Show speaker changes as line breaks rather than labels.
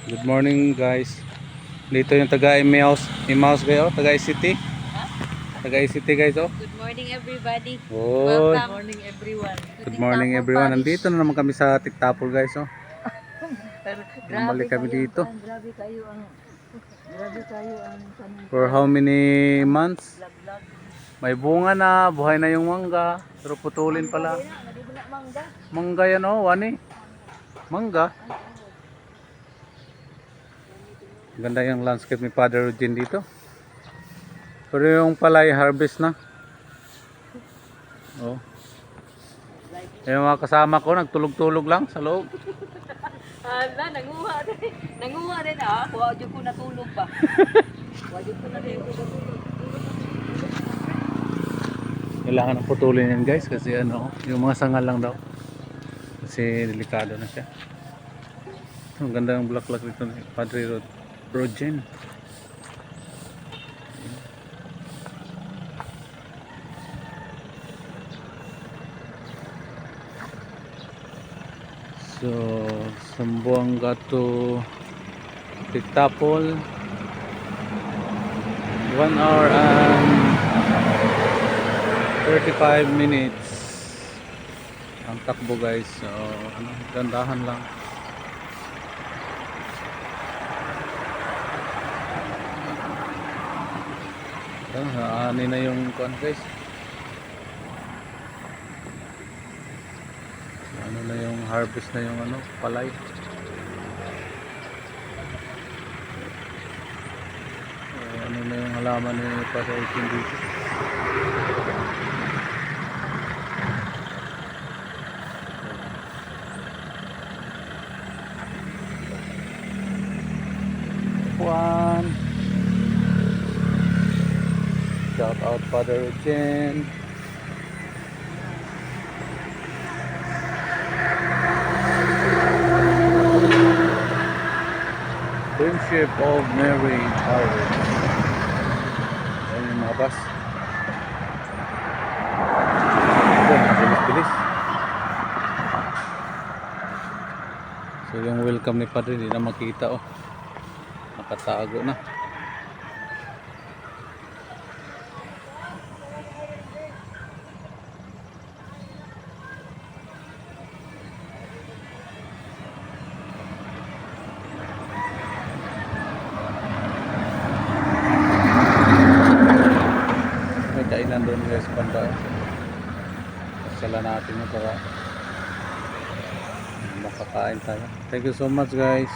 Good morning guys. Dito yung taga Imaus kayo, taga ICT. Taga ICT guys oh.
Good morning everybody.
Good.
Good morning everyone.
Good morning everyone. Nandito na naman kami sa Tiktapol guys oh. Bumalik kami dito.
Grabe kayo ang
For how many months?
vlog.
May bunga na, buhay na yung mangga. Pero putulin pala.
Mangga.
Mangga yan oh, wani. Mangga. Ganda yung landscape ni Father Eugene dito. Pero yung palay harvest na. Oh. Yung mga kasama ko nagtulog-tulog lang sa loob.
Hala, nanguha din. Nanguha din ah. Huwag ko natulog pa. Huwag ko natulog.
Kailangan na putulin yan guys kasi ano, yung mga sangal lang daw. Kasi delikado na siya. Ang ganda ng bulaklak dito ni Padre Eugene. So, Sambuanga to Tiktapol 1 hour and 35 minutes ang takbo guys. So, ano, gandahan lang. Ani na yung kuan guys. Ano na yung harvest na yung ano, palay. Ano na yung halaman ni Father Eugene dito. Juan. Shout out Father Eugene. Friendship of Mary Harvard. Ayan yung mga bus. Bilis-bilis. So yung welcome ni Padre, hindi na makita oh. Nakatago na. May kainan doon guys, banda. Pasala natin yun para makakain tayo. Thank you so much guys.